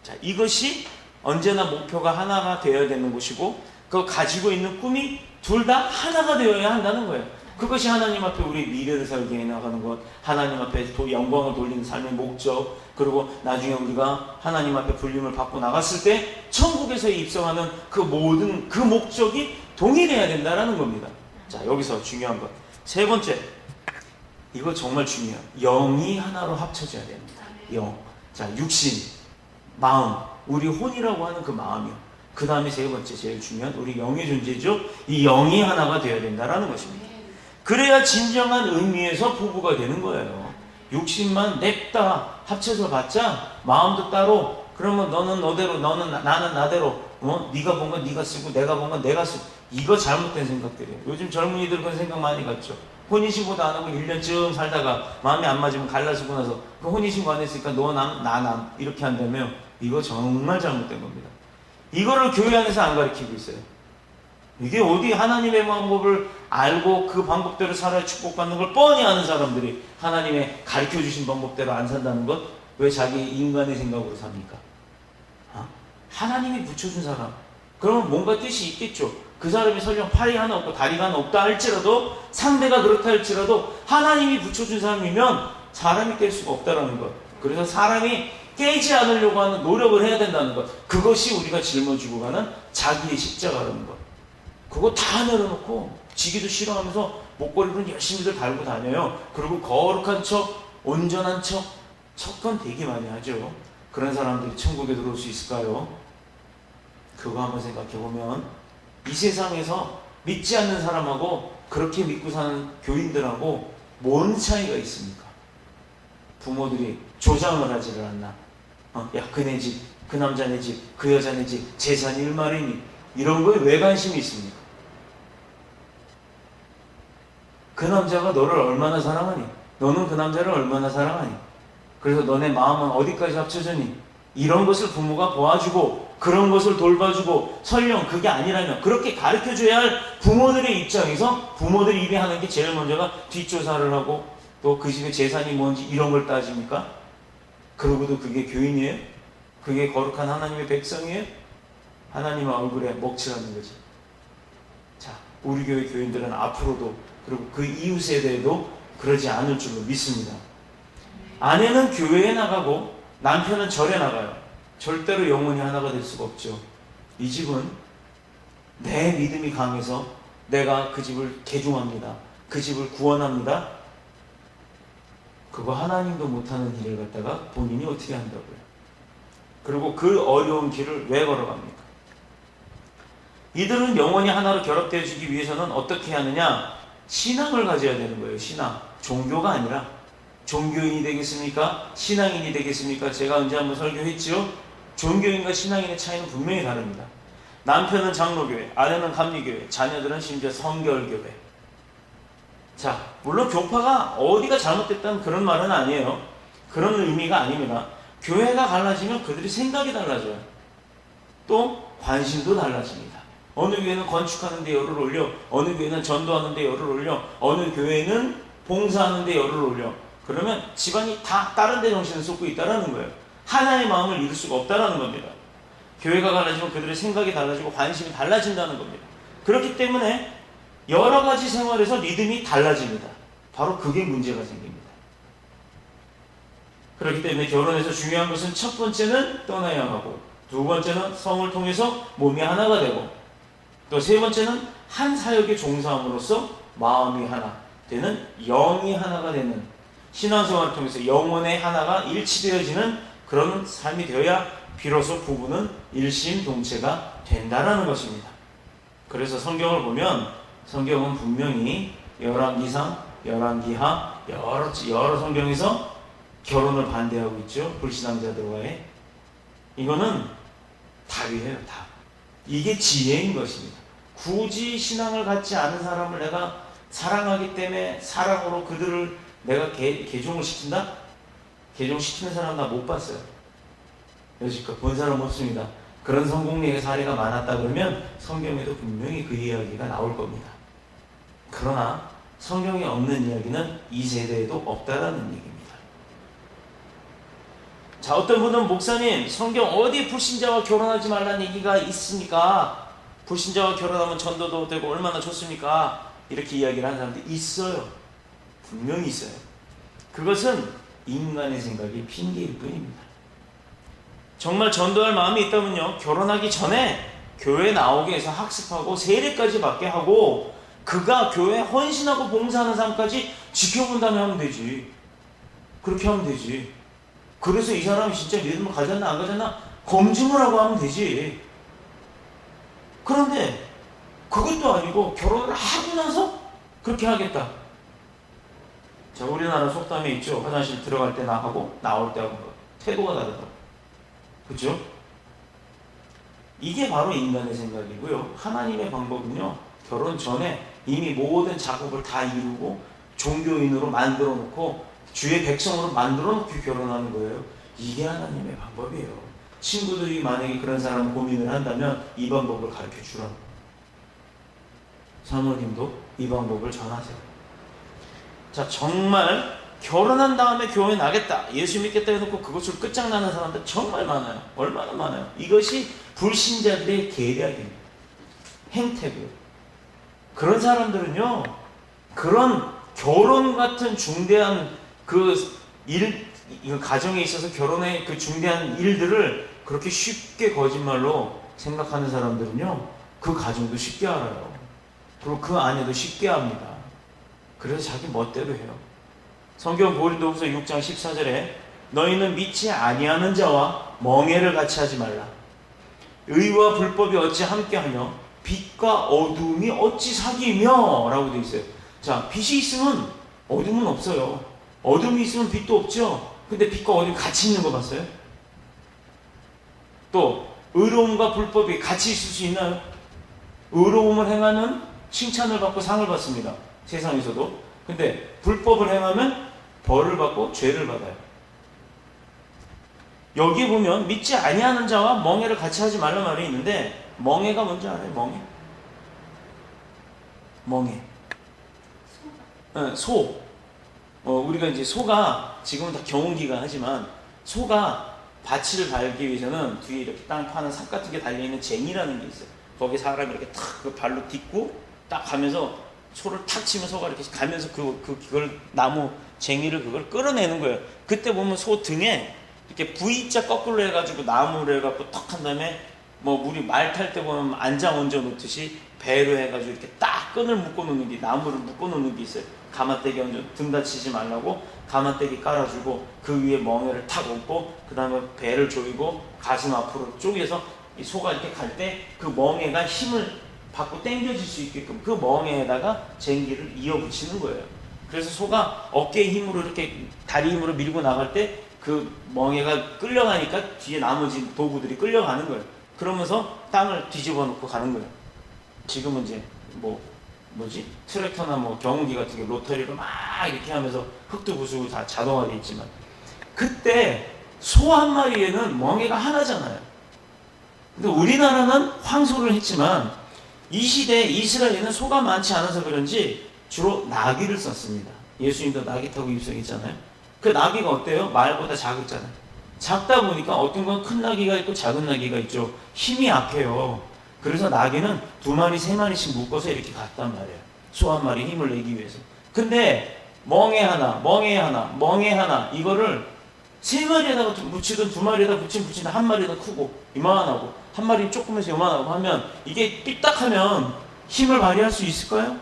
A: 자, 이것이 언제나 목표가 하나가 되어야 되는 것이고 그 가지고 있는 꿈이 둘 다 하나가 되어야 한다는 거예요. 그것이 하나님 앞에 우리 미래를 살게 해나가는 것, 하나님 앞에 영광을 돌리는 삶의 목적, 그리고 나중에 우리가 하나님 앞에 불림을 받고 나갔을 때 천국에서 입성하는 그 모든 그 목적이 동일해야 된다는 겁니다. 자, 여기서 중요한 것. 세 번째, 이거 정말 중요해요. 영이 하나로 합쳐져야 됩니다. 영. 자, 육신, 마음, 우리 혼이라고 하는 그 마음이요. 그 다음에 세 번째, 제일 중요한 우리 영의 존재죠. 이 영이 하나가 되어야 된다는 것입니다. 그래야 진정한 의미에서 부부가 되는 거예요. 육신만 냅다 합쳐서 봤자 마음도 따로, 그러면 너는 너대로, 나는 나대로, 네가 본 건 네가 쓰고 내가 본 건 내가 쓰고, 이거 잘못된 생각들이에요. 요즘 젊은이들 그런 생각 많이 갖죠. 혼인신고도 안 하고 1년쯤 살다가 마음이 안 맞으면 갈라지고 나서 그 혼인신고 안 했으니까 너 남, 나 남 이렇게 한다면 이거 정말 잘못된 겁니다. 이거를 교회 안에서 안 가르치고 있어요. 이게 어디 하나님의 방법을 알고 그 방법대로 살아야 축복받는 걸 뻔히 아는 사람들이 하나님의 가르쳐주신 방법대로 안 산다는 것, 왜 자기 인간의 생각으로 삽니까? 하나님이 붙여준 사람, 그러면 뭔가 뜻이 있겠죠. 그 사람이 설령 팔이 하나 없고 다리가 하나 없다 할지라도, 상대가 그렇다 할지라도 하나님이 붙여준 사람이면 사람이 깰 수가 없다는 것. 그래서 사람이 깨지 않으려고 하는 노력을 해야 된다는 것, 그것이 우리가 짊어지고 가는 자기의 십자가라는 것. 그거 다 내려놓고 지기도 싫어하면서 목걸이는 열심히들 달고 다녀요. 그리고 거룩한 척, 온전한 척, 척건 되게 많이 하죠. 그런 사람들이 천국에 들어올 수 있을까요? 그거 한번 생각해보면 이 세상에서 믿지 않는 사람하고 그렇게 믿고 사는 교인들하고 뭔 차이가 있습니까? 부모들이 조장을 하지를 않나. 야, 그네 집, 그 남자네 집, 그 여자네 집, 재산이 얼마이니? 이런 거에 왜 관심이 있습니까? 그 남자가 너를 얼마나 사랑하니? 너는 그 남자를 얼마나 사랑하니? 그래서 너네 마음은 어디까지 합쳐졌니? 이런 것을 부모가 보아주고 그런 것을 돌봐주고, 설령 그게 아니라면 그렇게 가르쳐줘야 할 부모들의 입장에서 부모들이 입에 하는 게 제일 먼저가 뒷조사를 하고 또 그 집의 재산이 뭔지 이런 걸 따집니까? 그러고도 그게 교인이에요? 그게 거룩한 하나님의 백성이에요? 하나님의 얼굴에 먹칠하는 거지. 자, 우리 교회 교인들은 앞으로도, 그리고 그 이후 세대에도 그러지 않을 줄로 믿습니다. 아내는 교회에 나가고 남편은 절에 나가요. 절대로 영혼이 하나가 될 수가 없죠. 이 집은 내 믿음이 강해서 내가 그 집을 개종합니다. 그 집을 구원합니다. 그거 하나님도 못하는 일을 갖다가 본인이 어떻게 한다고요? 그리고 그 어려운 길을 왜 걸어갑니까? 이들은 영혼이 하나로 결합되어지기 위해서는 어떻게 하느냐? 신앙을 가져야 되는 거예요. 신앙. 종교가 아니라. 종교인이 되겠습니까? 신앙인이 되겠습니까? 제가 언제 한번 설교했지요? 종교인과 신앙인의 차이는 분명히 다릅니다. 남편은 장로교회, 아내는 감리교회, 자녀들은 심지어 성결교회. 자, 물론 교파가 어디가 잘못됐다는 그런 말은 아니에요. 그런 의미가 아닙니다. 교회가 달라지면 그들이 생각이 달라져요. 또 관심도 달라집니다. 어느 교회는 건축하는 데 열을 올려, 어느 교회는 전도하는 데 열을 올려, 어느 교회는 봉사하는 데 열을 올려. 그러면 집안이 다 다른 데 정신을 쏟고 있다는 거예요. 하나의 마음을 이룰 수가 없다는 겁니다. 교회가 달라지면 그들의 생각이 달라지고 관심이 달라진다는 겁니다. 그렇기 때문에 여러 가지 생활에서 리듬이 달라집니다. 바로 그게 문제가 생깁니다. 그렇기 때문에 결혼에서 중요한 것은 첫 번째는 떠나야 하고, 두 번째는 성을 통해서 몸이 하나가 되고, 또 세 번째는 한 사역에 종사함으로써 마음이 하나 되는, 영이 하나가 되는, 신앙생활을 통해서 영혼의 하나가 일치되어지는 그런 삶이 되어야 비로소 부부는 일심동체가 된다라는 것입니다. 그래서 성경을 보면 성경은 분명히 열왕기상, 열왕기하 여러 성경에서 결혼을 반대하고 있죠. 불신앙자들과의. 이거는 답이에요. 답. 이게 지혜인 것입니다. 굳이 신앙을 갖지 않은 사람을 내가 사랑하기 때문에 사랑으로 그들을 내가 개종을 시킨다? 개종시키는 사람 나 못 봤어요. 여지껏 본 사람 없습니다. 그런 성공리의 사례가 많았다 그러면 성경에도 분명히 그 이야기가 나올 겁니다. 그러나 성경에 없는 이야기는 이 세대에도 없다라는 얘기입니다. 자, 어떤 분은 목사님, 성경 어디 불신자와 결혼하지 말라는 얘기가 있습니까? 불신자와 결혼하면 전도도 되고 얼마나 좋습니까? 이렇게 이야기를 하는 사람들이 있어요. 분명히 있어요. 그것은 인간의 생각이 핑계일 뿐입니다. 정말 전도할 마음이 있다면요, 결혼하기 전에 교회 나오게 해서 학습하고 세례까지 받게 하고 그가 교회에 헌신하고 봉사하는 삶까지 지켜본 다음에 하면 되지. 그렇게 하면 되지. 그래서 이 사람이 진짜 믿음을 가졌나 안 가졌나 검증을 하고 하면 되지. 그런데 그것도 아니고 결혼을 하고 나서 그렇게 하겠다. 자, 우리나라 속담에 있죠. 화장실 들어갈 때 나하고 나올 때 하고 태도가 다르다. 그렇죠? 이게 바로 인간의 생각이고요. 하나님의 방법은요, 결혼 전에 이미 모든 작업을 다 이루고 종교인으로 만들어 놓고 주의 백성으로 만들어 놓고 결혼하는 거예요. 이게 하나님의 방법이에요. 친구들이 만약에 그런 사람 고민을 한다면 이 방법을 가르쳐 주라. 사모님도 이 방법을 전하세요. 자, 정말 결혼한 다음에 교회 나겠다, 예수 믿겠다 해놓고 그것을 끝장나는 사람들 정말 많아요. 얼마나 많아요. 이것이 불신자들의 계략입니다. 행태고요. 그런 사람들은요, 그런 결혼 같은 중대한 가정에 있어서 결혼의 그 중대한 일들을 그렇게 쉽게 거짓말로 생각하는 사람들은요, 그 가정도 쉽게 알아요. 그리고 그 아내도 쉽게 합니다. 그래서 자기 멋대로 해요. 성경 고린도후서 6장 14절에 너희는 믿지 아니하는 자와 멍에를 같이 하지 말라. 의와 불법이 어찌 함께하며 빛과 어둠이 어찌 사귀며 라고 되어 있어요. 자, 빛이 있으면 어둠은 없어요. 어둠이 있으면 빛도 없죠. 근데 빛과 어둠이 같이 있는 거 봤어요? 또 의로움과 불법이 같이 있을 수 있나요? 의로움을 행하는 칭찬을 받고 상을 받습니다. 세상에서도. 근데 불법을 행하면 벌을 받고 죄를 받아요. 여기 보면 믿지 아니하는 자와 멍에를 같이 하지 말란 말이 있는데, 멍에가 뭔지 알아요? 멍에. 소. 우리가 이제 소가 지금은 다 경운기가 하지만 소가 밭을 밟기 위해서는 뒤에 이렇게 땅 파는 삽 같은 게 달려있는 쟁이라는 게 있어요. 거기 사람이 이렇게 탁 그 발로 딛고 딱 가면서 소를 탁 치면 소가 이렇게 가면서 그걸 나무 쟁이를 그걸 끌어내는 거예요. 그때 보면 소 등에 이렇게 V자 거꾸로 해가지고 나무를 해갖고 턱 한 다음에 뭐 우리 말 탈 때 보면 안장 얹어 놓듯이 배로 해가지고 이렇게 딱 끈을 묶어 놓는 게, 나무를 묶어 놓는 게 있어요. 가마떼기 얹어, 등 다치지 말라고 가마떼기 깔아주고 그 위에 멍에를 탁 얹고 그 다음에 배를 조이고 가슴 앞으로 쪼개서 이 소가 이렇게 갈 때 그 멍에가 힘을 받고 당겨질 수 있게끔 그 멍에에다가 쟁기를 이어 붙이는 거예요. 그래서 소가 어깨 힘으로 이렇게 다리 힘으로 밀고 나갈 때 그 멍에가 끌려가니까 뒤에 나머지 도구들이 끌려가는 거예요. 그러면서 땅을 뒤집어 놓고 가는 거예요. 지금은 이제 트랙터나 경운기 같은 게 로터리로 막 이렇게 하면서 흙도 부수고 다 자동화되어 있지만, 그때 소 한 마리에는 멍에가 하나잖아요. 근데 우리나라는 황소를 했지만 이 시대에 이스라엘에는 소가 많지 않아서 그런지 주로 나귀를 썼습니다. 예수님도 나귀 타고 입성했잖아요. 그 나귀가 어때요? 말보다 작았잖아요. 작다 보니까 어떤 건 큰 나귀가 있고 작은 나귀가 있죠. 힘이 약해요. 그래서 나귀는 2마리, 3마리씩 묶어서 이렇게 갔단 말이에요. 소 한 마리 힘을 내기 위해서. 근데 멍에 하나 이거를 3마리에다가 붙이든 2마리에다 붙이든 한 마리 더 크고 이만하고 한 마리 조금해서 이만하고 하면 이게 삐딱하면 힘을 발휘할 수 있을까요?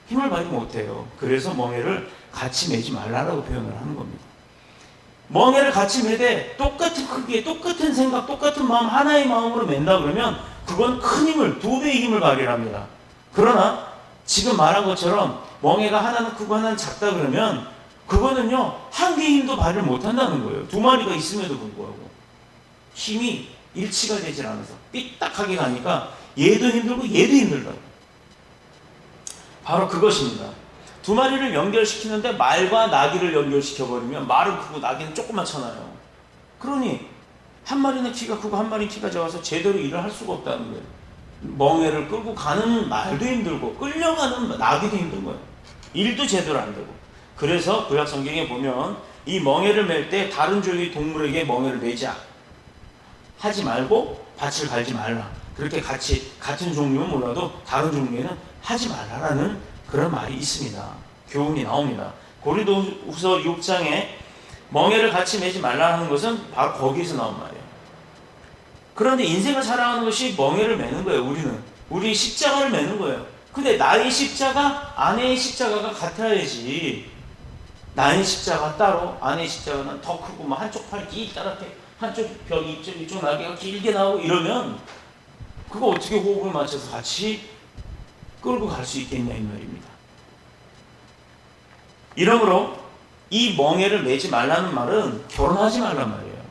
A: 힘을 발휘 못해요. 그래서 멍에를 같이 매지 말라라고 표현을 하는 겁니다. 멍에를 같이 매되 똑같은 크기에 똑같은 생각 똑같은 마음 하나의 마음으로 맨다 그러면 그건 큰 힘을, 2배의 힘을 발휘합니다. 그러나 지금 말한 것처럼 멍에가 하나는 크고 하나는 작다 그러면 그거는요, 한 개의 힘도 발휘를 못한다는 거예요. 2마리가 있음에도 불구하고 힘이 일치가 되질 않아서 삐딱하게 가니까 얘도 힘들고 얘도 힘들다고. 바로 그것입니다. 2마리를 연결시키는데 말과 나귀를 연결시켜버리면 말은 크고 나귀는 조그맣잖아요. 그러니 한 마리는 키가 크고 한 마리는 키가 작아서 제대로 일을 할 수가 없다는 거예요. 멍에를 끌고 가는 말도 힘들고 끌려가는 나귀도 힘든 거예요. 일도 제대로 안 되고. 그래서 구약 성경에 보면 이 멍에를 맬 때 다른 종의 동물에게 멍에를 매지 하지 말고 밭을 갈지 말라. 그렇게 같은 종류는 몰라도 다른 종류에는 하지 말라라는 그런 말이 있습니다. 교훈이 나옵니다. 고린도후서 6장에 멍에를 같이 매지 말라 하는 것은 바로 거기에서 나온 말이에요. 그런데 인생을 살아가는 것이 멍에를 매는 거예요. 우리 십자가를 매는 거예요. 근데 나의 십자가, 아내의 십자가가 같아야지. 나의 십자가 따로, 아내의 십자가는 더 크고 뭐 한쪽 팔이 길다랗게 한쪽 벽이 이쪽 날개가 길게 나오고 이러면 그거 어떻게 호흡을 맞춰서 같이 끌고 갈 수 있겠냐 이 말입니다. 이러므로 이 멍에를 매지 말라는 말은 결혼하지 말란 말이에요.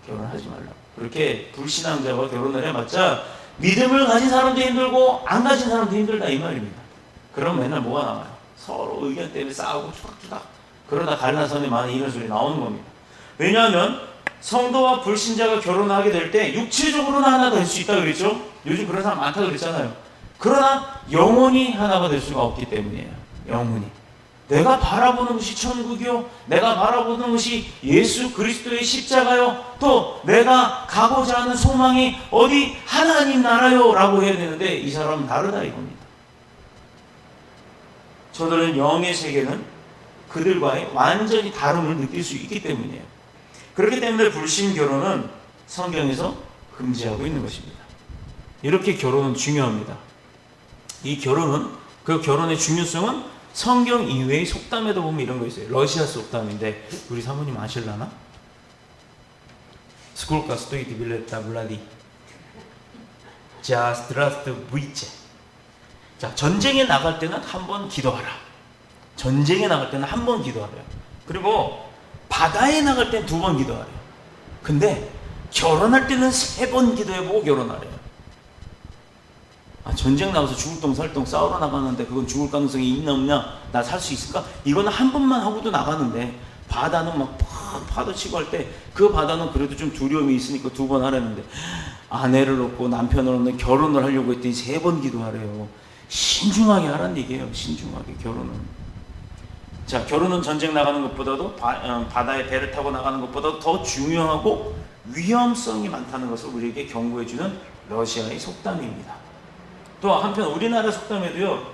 A: 결혼하지 말라. 그렇게 불신앙자와 결혼을 해봤자 믿음을 가진 사람도 힘들고 안 가진 사람도 힘들다 이 말입니다. 그럼 맨날 뭐가 나와요? 서로 의견 때문에 싸우고 투닥투닥 그러다 갈라서니 많은 이런 소리 나오는 겁니다. 왜냐하면 성도와 불신자가 결혼하게 될 때 육체적으로는 하나가 될 수 있다고 그랬죠? 요즘 그런 사람 많다고 그랬잖아요. 그러나 영혼이 하나가 될 수가 없기 때문이에요. 영혼이. 내가 바라보는 것이 천국이요, 내가 바라보는 것이 예수 그리스도의 십자가요, 또 내가 가고자 하는 소망이 어디 하나님 나라요 라고 해야 되는데 이 사람은 다르다 이겁니다. 저들은 영의 세계는 그들과의 완전히 다름을 느낄 수 있기 때문이에요. 그렇기 때문에 불신 결혼은 성경에서 금지하고 있는 것입니다. 이렇게 결혼은 중요합니다. 이 결혼은, 그 결혼의 중요성은 성경 이외의 속담에도 보면 이런 거 있어요. 러시아 속담인데 우리 사모님 아실라나? Сколько стоит билет на Влади? 자, здравствуйте. 자, 전쟁에 나갈 때는 한 번 기도하라. 전쟁에 나갈 때는 한 번 기도하래요. 그리고 바다에 나갈 때는 2번 기도하래요. 근데 결혼할 때는 3번 기도해보고 결혼하래요. 전쟁 나와서 죽을 똥 살 똥 싸우러 나가는데 그건 죽을 가능성이 있나 없냐, 나 살 수 있을까? 이거는 한 번만 하고도 나가는데 바다는 막 파도 치고 할 때 그 바다는 그래도 좀 두려움이 있으니까 2번 하라는데 아내를 얻고 남편을 얻는 결혼을 하려고 했더니 3번 기도하래요. 신중하게 하라는 얘기예요. 신중하게 결혼은. 자, 결혼은 전쟁 나가는 것보다도 바다에 배를 타고 나가는 것보다도 더 중요하고 위험성이 많다는 것을 우리에게 경고해주는 러시아의 속담입니다. 또 한편 우리나라 속담에도요,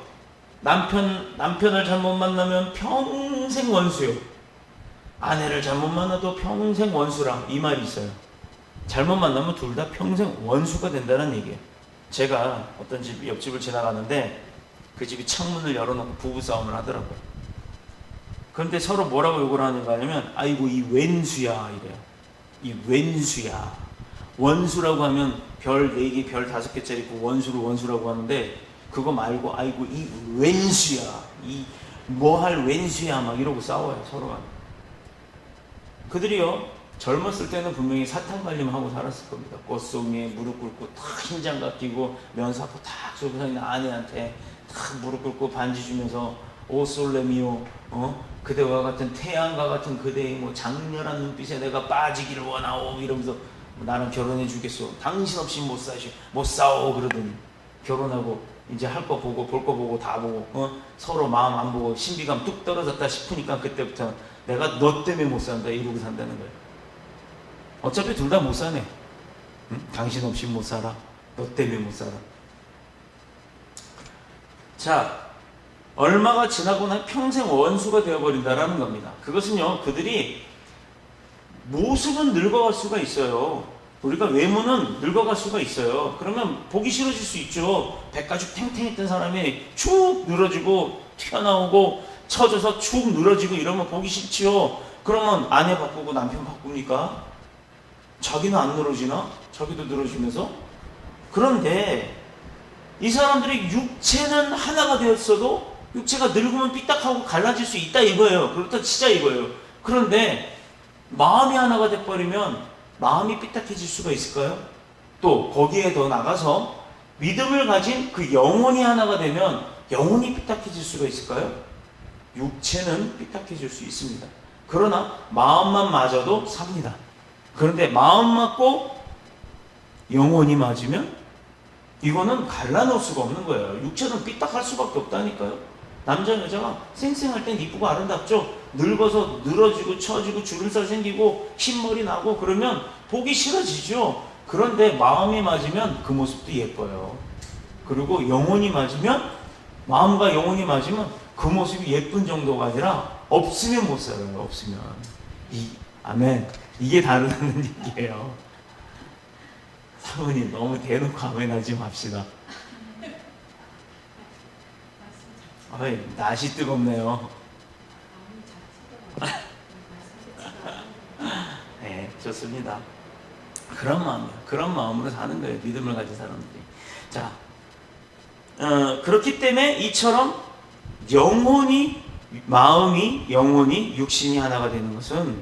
A: 남편을 잘못 만나면 평생 원수요, 아내를 잘못 만나도 평생 원수라, 이 말이 있어요. 잘못 만나면 둘 다 평생 원수가 된다는 얘기예요. 제가 어떤 집, 옆집을 지나가는데 그 집이 창문을 열어놓고 부부싸움을 하더라고요. 그런데 서로 뭐라고 욕을 하는가 하면, 아이고 이 웬수야 이래요. 이 웬수야. 원수라고 하면 별 4개, 별 5개짜리 그 원수를 원수라고 하는데 그거 말고 아이고 이 웬수야, 이 뭐할 웬수야 막 이러고 싸워요 서로가. 그들이요 젊었을 때는 분명히 사탕 발림하고 살았을 겁니다. 꽃송이에 무릎 꿇고 탁 흰장갑 끼고 면사포 탁 쏘고 있는 아내한테 탁 무릎 꿇고 반지 주면서 오 솔레미오, 그대와 같은 태양과 같은 그대의 뭐 장렬한 눈빛에 내가 빠지기를 원하오 이러면서 나는 결혼해 주겠소, 당신 없이 못 싸워 그러더니 결혼하고 이제 할 거 보고 볼 거 보고 다 보고 서로 마음 안 보고 신비감 뚝 떨어졌다 싶으니까 그때부터 내가 너 때문에 못 산다 이러고 산다는 거예요. 어차피 둘 다 못 사네. 응? 당신 없이 못 살아, 너 때문에 못 살아. 자, 얼마가 지나고 나면 평생 원수가 되어버린다라는 겁니다. 그것은요, 그들이 모습은 늙어갈 수가 있어요. 우리가 외모는 늙어갈 수가 있어요. 그러면 보기 싫어질 수 있죠. 배가죽 탱탱했던 사람이 축 늘어지고 튀어나오고 처져서 축 늘어지고 이러면 보기 싫지요. 그러면 아내 바꾸고 남편 바꿉니까? 자기는 안 늘어지나? 자기도 늘어지면서 그런데 이 사람들이 육체는 하나가 되었어도 육체가 늙으면 삐딱하고 갈라질 수 있다 이거예요. 그렇다 치자 이거예요. 그런데 마음이 하나가 돼버리면 마음이 삐딱해질 수가 있을까요? 또 거기에 더 나가서 믿음을 가진 그 영혼이 하나가 되면 영혼이 삐딱해질 수가 있을까요? 육체는 삐딱해질 수 있습니다. 그러나 마음만 맞아도 삽니다. 그런데 마음 맞고 영혼이 맞으면 이거는 갈라놓을 수가 없는 거예요. 육체는 삐딱할 수밖에 없다니까요. 남자 여자가 쌩쌩할 땐 이쁘고 아름답죠. 늙어서 늘어지고 처지고 주름살 생기고 흰머리 나고 그러면 보기 싫어지죠. 그런데 마음이 맞으면 그 모습도 예뻐요. 그리고 영혼이 맞으면, 마음과 영혼이 맞으면 그 모습이 예쁜 정도가 아니라 없으면 못 살아요. 없으면. 아멘. 이게 다르다는 얘기예요. 사모님 너무 대놓고 아멘하지 맙시다. 어이, 낯이 뜨겁네요. 네, 좋습니다. 그런 마음이에요. 그런 마음으로 사는 거예요. 믿음을 가진 사람들이. 자, 그렇기 때문에 이처럼 영혼이, 마음이, 영혼이, 육신이 하나가 되는 것은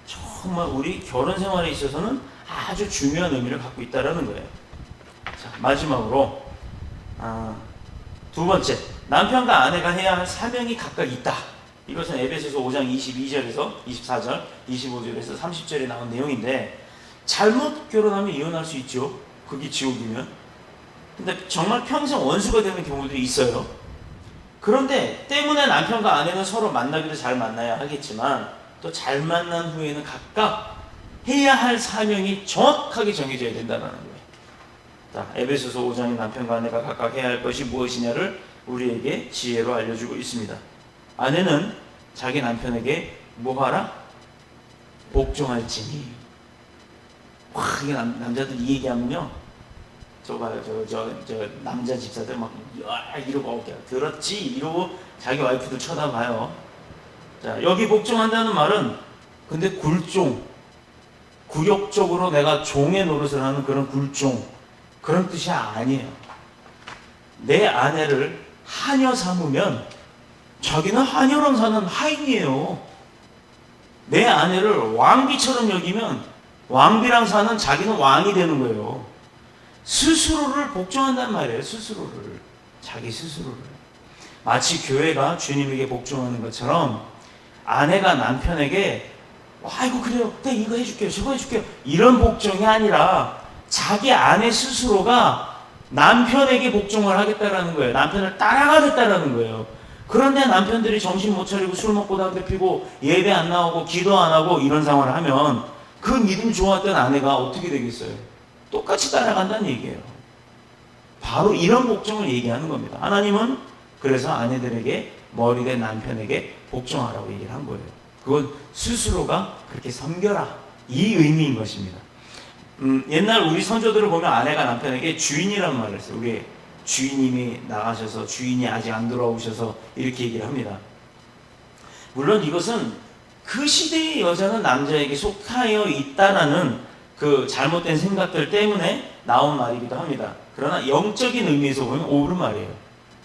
A: 정말 우리 결혼 생활에 있어서는 아주 중요한 의미를 갖고 있다는 거예요. 자, 마지막으로 두 번째, 남편과 아내가 해야 할 사명이 각각 있다. 이것은 에베소서 5장 22절에서 24절, 25절에서 30절에 나온 내용인데, 잘못 결혼하면 이혼할 수 있죠. 그게 지옥이면. 근데 정말 평생 원수가 되는 경우도 있어요. 그런데 때문에 남편과 아내는 서로 만나기도 잘 만나야 하겠지만, 또 잘 만난 후에는 각각 해야 할 사명이 정확하게 정해져야 된다는 거예요. 자, 에베소서 5장의 남편과 아내가 각각 해야 할 것이 무엇이냐를 우리에게 지혜로 알려주고 있습니다. 아내는 자기 남편에게 뭐하라? 복종할지니. 와, 이게 남자들 이 얘기하면요, 저 남자 집사들 막 이러고 들었지? 이러고 자기 와이프도 쳐다봐요. 자, 여기 복종한다는 말은 근데 굴욕적으로 내가 종의 노릇을 하는 그런 굴종, 그런 뜻이 아니에요. 내 아내를 하녀 삼으면 자기는 하녀랑 사는 하인이에요. 내 아내를 왕비처럼 여기면 왕비랑 사는 자기는 왕이 되는 거예요. 스스로를 복종한단 말이에요. 스스로를. 자기 스스로를. 마치 교회가 주님에게 복종하는 것처럼 아내가 남편에게 아이고 그래요, 네 이거 해줄게요, 저거 해줄게요, 이런 복종이 아니라 자기 아내 스스로가 남편에게 복종을 하겠다라는 거예요. 남편을 따라가겠다라는 거예요. 그런데 남편들이 정신 못 차리고 술 먹고 담배 피고 예배 안 나오고 기도 안 하고 이런 상황을 하면 그 믿음 좋았던 아내가 어떻게 되겠어요? 똑같이 따라간다는 얘기예요. 바로 이런 복종을 얘기하는 겁니다. 하나님은 그래서 아내들에게 머리된 남편에게 복종하라고 얘기를 한 거예요. 그건 스스로가 그렇게 섬겨라, 이 의미인 것입니다. 옛날 우리 선조들을 보면 아내가 남편에게 주인이라는 말을 했어요. 우리 주인님이 나가셔서 주인이 아직 안 돌아오셔서 이렇게 얘기를 합니다. 물론 이것은 그 시대의 여자는 남자에게 속하여 있다라는 그 잘못된 생각들 때문에 나온 말이기도 합니다. 그러나 영적인 의미에서 보면 옳은 말이에요.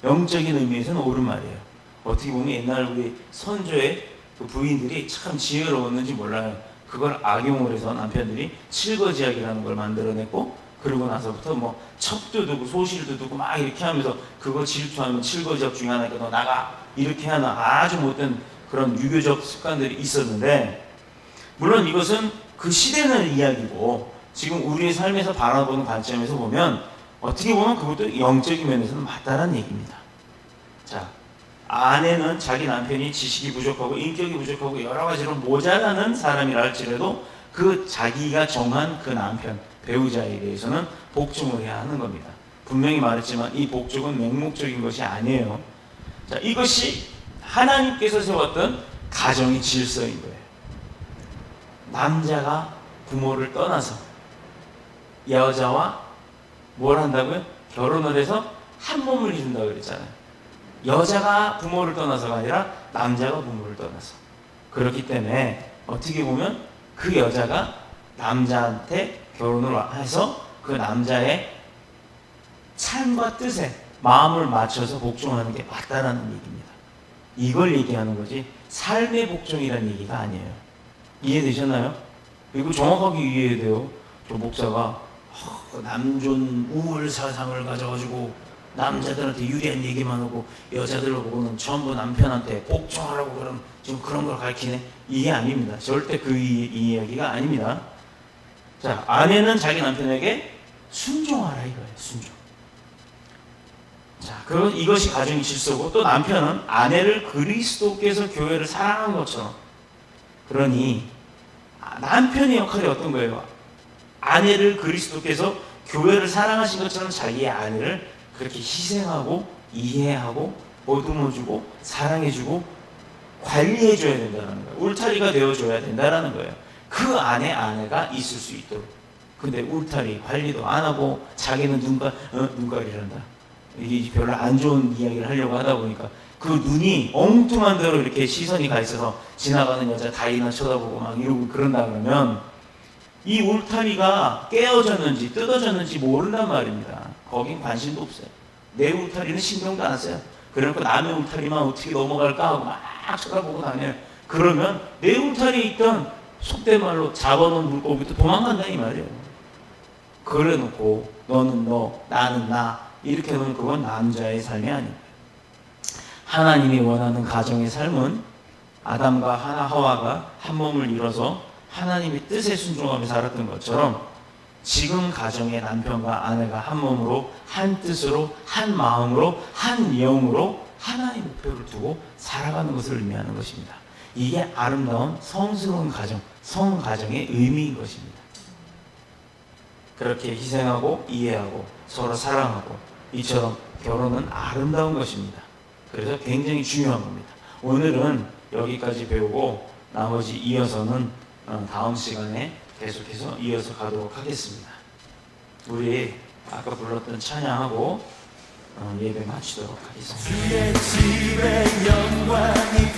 A: 영적인 의미에서는 옳은 말이에요. 어떻게 보면 옛날 우리 선조의 그 부인들이 참 지혜로웠는지 몰라요. 그걸 악용을 해서 남편들이 칠거지약이라는 걸 만들어냈고, 그러고 나서부터 뭐 첩도 두고 소실도 두고 막 이렇게 하면서 그거 질투하면 칠거지약 중에 하나니까 너 나가 이렇게 하는 아주 못된 그런 유교적 습관들이 있었는데, 물론 이것은 그 시대는 이야기고 지금 우리의 삶에서 바라보는 관점에서 보면 어떻게 보면 그것도 영적인 면에서는 맞다라는 얘기입니다. 자, 아내는 자기 남편이 지식이 부족하고 인격이 부족하고 여러 가지로 모자라는 사람이라 할지라도 그 자기가 정한 그 남편, 배우자에 대해서는 복종을 해야 하는 겁니다. 분명히 말했지만 이 복종은 맹목적인 것이 아니에요. 자, 이것이 하나님께서 세웠던 가정의 질서인 거예요. 남자가 부모를 떠나서 여자와 뭘 한다고요? 결혼을 해서 한 몸을 이룬다고 그랬잖아요. 여자가 부모를 떠나서가 아니라 남자가 부모를 떠나서. 그렇기 때문에 어떻게 보면 그 여자가 남자한테 결혼을 해서 그 남자의 삶과 뜻에 마음을 맞춰서 복종하는 게 맞다라는 얘기입니다. 이걸 얘기하는 거지 삶의 복종이라는 얘기가 아니에요. 이해되셨나요? 그리고 정확하게 이해해야 돼요. 저 목사가 남존 우월 사상을 가져가지고 남자들한테 유리한 얘기만 하고 여자들 보고는 전부 남편한테 복종하라고 그럼 지금 그런 걸 가르치네? 이게 아닙니다. 절대 그 이야기가 아닙니다. 자, 아내는 자기 남편에게 순종하라 이거예요. 순종. 자, 그럼 이것이 가정의 질서고 또 남편은 아내를 그리스도께서 교회를 사랑한 것처럼 그러니 남편의 역할이 어떤 거예요? 아내를 그리스도께서 교회를 사랑하신 것처럼 자기의 아내를 그렇게 희생하고 이해하고 보듬어주고 사랑해주고 관리해줘야 된다는 거예요. 울타리가 되어줘야 된다는 거예요. 그 안에 아내가 있을 수 있도록. 근데 울타리 관리도 안 하고 자기는 눈가리란다. 이게 별로 안 좋은 이야기를 하려고 하다 보니까 그 눈이 엉뚱한 대로 이렇게 시선이 가 있어서 지나가는 여자 다이나 쳐다보고 막 이러고 그런다 그러면 이 울타리가 깨어졌는지 뜯어졌는지 모른단 말입니다. 거긴 관심도 없어요. 내 울타리는 신경도 안 써요. 그러니까 남의 울타리만 어떻게 넘어갈까 하고 막 쳐다보고 다녀요. 그러면 내 울타리에 있던 속된 말로 잡아놓은 물고기도 도망간다 이 말이에요. 그래 놓고 너는 너, 나는 나 이렇게 하면 그건 남자의 삶이 아닙니다. 하나님이 원하는 가정의 삶은 아담과 하와가 한 몸을 이뤄서 하나님의 뜻에 순종하며 살았던 것처럼 지금 가정의 남편과 아내가 한 몸으로 한 뜻으로 한 마음으로 한 영으로 하나님의 목표를 두고 살아가는 것을 의미하는 것입니다. 이게 아름다운 성스러운 가정, 성가정의 의미인 것입니다. 그렇게 희생하고 이해하고 서로 사랑하고 이처럼 결혼은 아름다운 것입니다. 그래서 굉장히 중요한 겁니다. 오늘은 여기까지 배우고 나머지 이어서는 다음 시간에 계속해서 이어서 가도록 하겠습니다. 우리 아까 불렀던 찬양하고 예배 마치도록 하겠습니다. 주의 집에 영광이